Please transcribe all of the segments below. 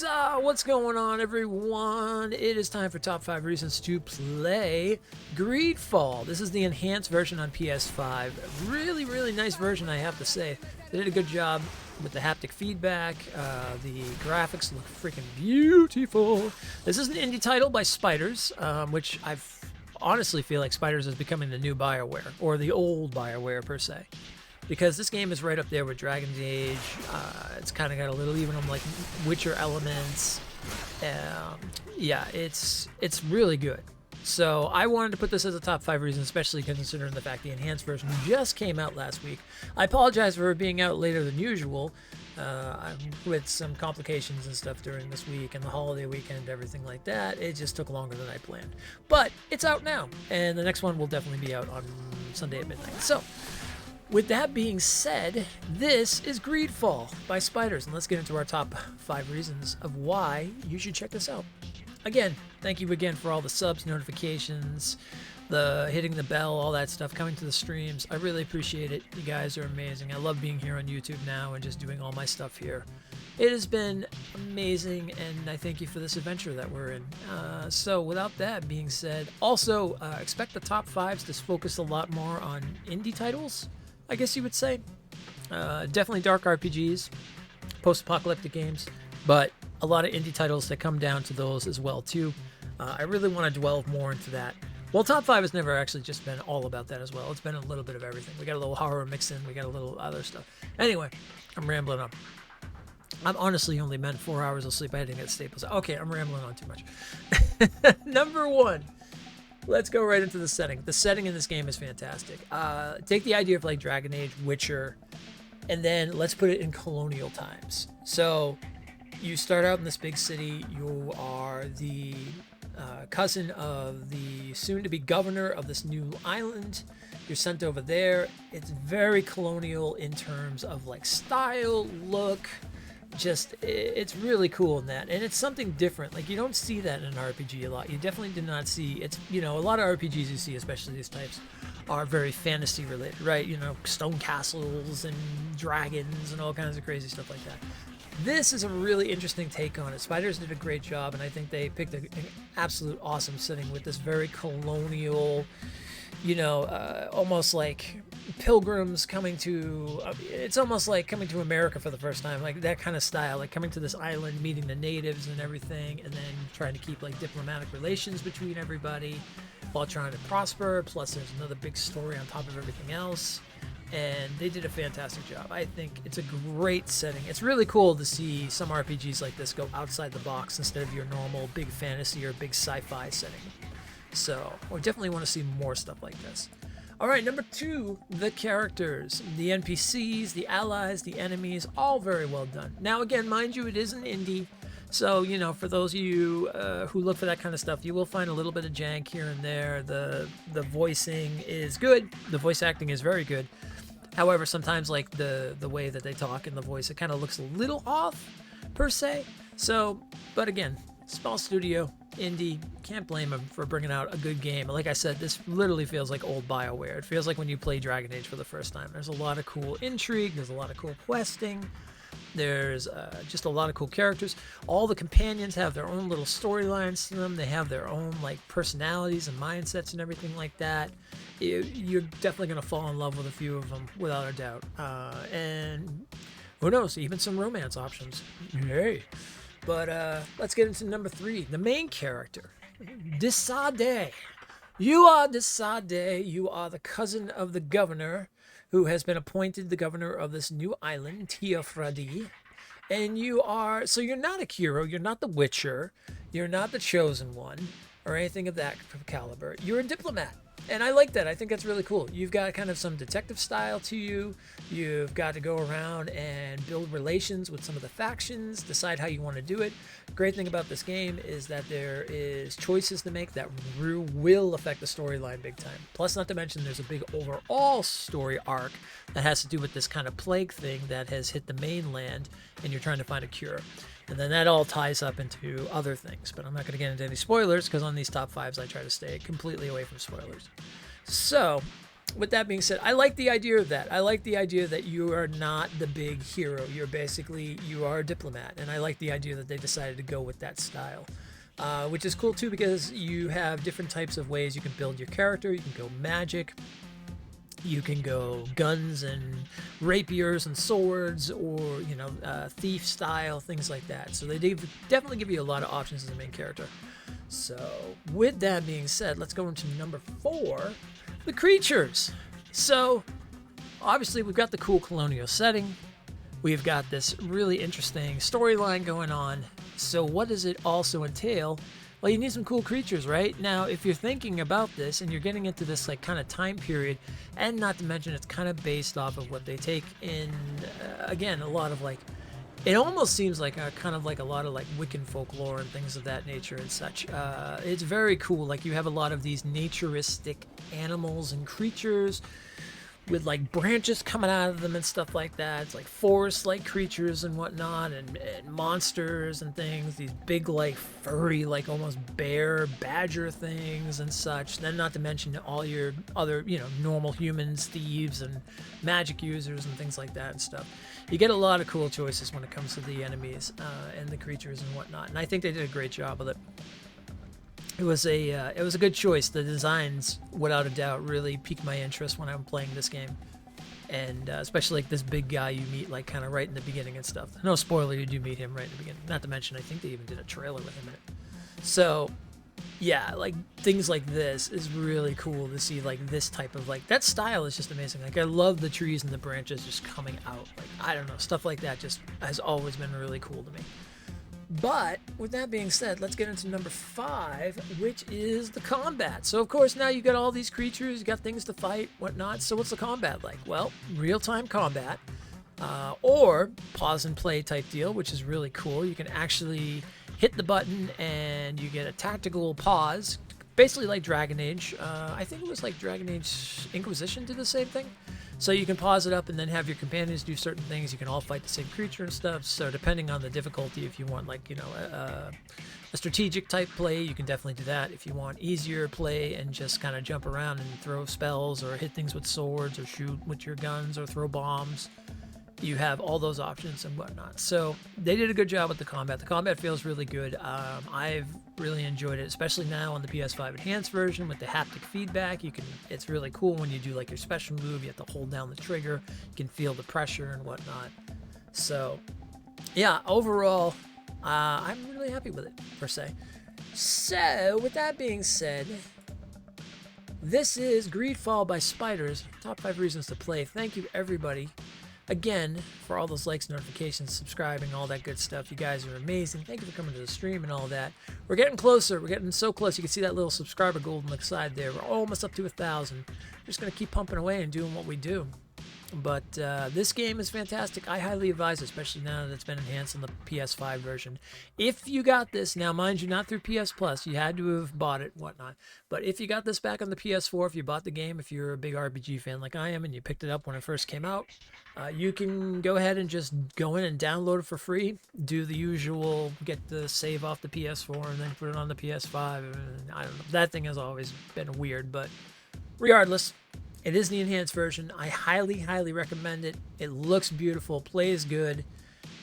Huzzah! What's going on, everyone? It is time for top 5 reasons to play Greedfall. This is the enhanced version on PS5. Really, really nice version, I have to say. They did a good job with the haptic feedback. The graphics look freaking beautiful. This is an indie title by Spiders, which I honestly feel like Spiders is becoming the new BioWare, or the old BioWare per se. Because this game is right up there with Dragon's Age. It's kind of got a little even on like Witcher elements. Yeah, it's really good. So I wanted to put this as a top 5 reason, especially considering the fact the enhanced version just came out last week. I apologize for it being out later than usual. With some complications and stuff during this week and the holiday weekend, everything like that. It just took longer than I planned. But it's out now, and the next one will definitely be out on Sunday at midnight. So with that being said, this is Greedfall by Spiders, and let's get into our top 5 reasons of why you should check this out. Again, thank you again for all the subs, notifications, the hitting the bell, all that stuff, coming to the streams. I really appreciate it. You guys are amazing. I love being here on YouTube now and just doing all my stuff here. It has been amazing, and I thank you for this adventure that we're in. So without that being said, also expect the top 5s to focus a lot more on indie titles, I guess you would say. Definitely dark RPGs, post-apocalyptic games, but a lot of indie titles that come down to those as well too. I really want to delve more into that. Well, top 5 has never actually just been all about that as well. It's been a little bit of everything. We got a little horror mix in, we got a little other stuff. Anyway, I'm rambling on. I'm honestly only meant 4 hours of sleep. I didn't get staples. Okay, I'm rambling on too much. Number 1. Let's go right into the setting. The setting in this game is fantastic. Take the idea of like Dragon Age, Witcher, and then let's put it in colonial times. So you start out in this big city. You are the cousin of the soon-to-be governor of this new island. You're sent over there. It's very colonial in terms of like style, look. Just, it's really cool in that, and it's something different. Like, you don't see that in an RPG a lot. You definitely do not see, it's, you know, a lot of RPGs you see, especially these types, are very fantasy related, right? You know, stone castles and dragons and all kinds of crazy stuff like that. This is a really interesting take on it. Spiders did a great job, and I think they picked an absolute awesome setting with this very colonial, you know, almost like pilgrims coming to, it's almost like coming to America for the first time, like that kind of style, like coming to this island, meeting the natives and everything, and then trying to keep like diplomatic relations between everybody while trying to prosper. Plus there's another big story on top of everything else, and they did a fantastic job. I think it's a great setting. It's really cool to see some RPGs like this go outside the box instead of your normal big fantasy or big sci-fi setting. So we definitely want to see more stuff like this. All right, number 2, the characters, the NPCs, the allies, the enemies, all very well done. Now, again, mind you, it is an indie, so, you know, for those of you who look for that kind of stuff, you will find a little bit of jank here and there. The voicing is good. The voice acting is very good. However, sometimes, like, the way that they talk and the voice, it kind of looks a little off, per se. So, but again, small studio, indie, can't blame them for bringing out a good game. Like I said, this literally feels like old BioWare. It feels like when you play Dragon Age for the first time. There's a lot of cool intrigue, there's a lot of cool questing, there's just a lot of cool characters. All the companions have their own little storylines to them. They have their own like personalities and mindsets and everything like that. You're definitely going to fall in love with a few of them without a doubt. And who knows, even some romance options. Yay! But let's get into number 3, the main character, Desade. You are Desade. You are the cousin of the governor who has been appointed the governor of this new island, Tiafradi. And you are, so you're not a hero, you're not the Witcher, you're not the Chosen One, or anything of that caliber. You're a diplomat. And I like that. I think that's really cool. You've got kind of some detective style to you. You've got to go around and build relations with some of the factions, decide how you want to do it. Great thing about this game is that there is choices to make that will affect the storyline big time. Plus, not to mention, there's a big overall story arc that has to do with this kind of plague thing that has hit the mainland, and you're trying to find a cure. And then that all ties up into other things. But I'm not going to get into any spoilers, because on these top 5s, I try to stay completely away from spoilers. So, with that being said, I like the idea of that. I like the idea that you are not the big hero. You are a diplomat, and I like the idea that they decided to go with that style. Which is cool too, because you have different types of ways you can build your character. You can go magic, you can go guns and rapiers and swords, or thief style, things like that. So they definitely give you a lot of options as a main character. So with that being said, let's go into number 4, the creatures. So obviously we've got the cool colonial setting. We've got this really interesting storyline going on. So what does it also entail? Well, you need some cool creatures, right? Now, if you're thinking about this and you're getting into this like kind of time period, and not to mention it's kind of based off of what they take in, again, a lot of like, it almost seems like kind of like a lot of like Wiccan folklore and things of that nature and such. It's very cool. Like you have a lot of these naturistic animals and creatures with like branches coming out of them and stuff like that. It's like forest-like creatures and whatnot, and monsters and things. These big like furry, like almost bear, badger things and such. Then not to mention all your other, normal humans, thieves, and magic users and things like that and stuff. You get a lot of cool choices when it comes to the enemies and the creatures and whatnot. And I think they did a great job with it. It was a good choice. The designs, without a doubt, really piqued my interest when I'm playing this game, and especially like this big guy you meet like kind of right in the beginning and stuff. No spoiler, you do meet him right in the beginning. Not to mention, I think they even did a trailer with him in it. So, yeah, like things like this is really cool to see. Like this type of like that style is just amazing. Like I love the trees and the branches just coming out. Like I don't know, stuff like that just has always been really cool to me. But with that being said, let's get into number 5, which is the combat. So of course now you got all these creatures, you got things to fight, whatnot. So what's the combat like? Well, real-time combat, or pause and play type deal, which is really cool. You can actually hit the button and you get a tactical pause, basically like Dragon Age. I think it was like Dragon Age Inquisition did the same thing. So you can pause it up and then have your companions do certain things. You can all fight the same creature and stuff. So depending on the difficulty, if you want like, a strategic type play, you can definitely do that. If you want easier play and just kind of jump around and throw spells or hit things with swords or shoot with your guns or throw bombs, you have all those options and whatnot. So they did a good job with the combat. The combat feels really good. I've really enjoyed it, especially now on the PS5 enhanced version with the haptic feedback. It's really cool when you do like your special move. You have to hold down the trigger. You can feel the pressure and whatnot. So yeah, overall, I'm really happy with it per se. So with that being said, this is Greedfall by Spiders. Top 5 reasons to play. Thank you everybody again for all those likes, notifications, subscribing, all that good stuff. You guys are amazing. Thank you for coming to the stream and all that. We're getting closer. We're getting so close. You can see that little subscriber goal on the side there. We're almost up to 1,000. We're just going to keep pumping away and doing what we do. But this game is fantastic. I highly advise it, especially now that it's been enhanced on the PS5 version. If you got this, now mind you, not through PS Plus, you had to have bought it, whatnot. But if you got this back on the PS4, if you bought the game, if you're a big RPG fan like I am and you picked it up when it first came out, you can go ahead and just go in and download it for free. Do the usual, get the save off the PS4 and then put it on the PS5. And I don't know. That thing has always been weird, but regardless, it is the enhanced version. I highly, highly recommend it. It looks beautiful, plays good,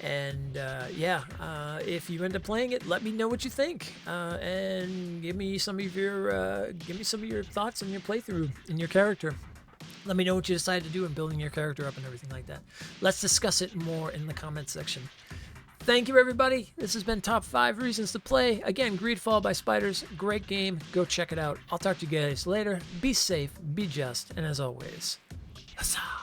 and if you end up playing it, let me know what you think, and give me some of your thoughts on your playthrough and your character. Let me know what you decide to do in building your character up and everything like that. Let's discuss it more in the comment section. Thank you, everybody. This has been Top 5 Reasons to Play. Again, Greedfall by Spiders. Great game. Go check it out. I'll talk to you guys later. Be safe, be just, and as always, huzzah!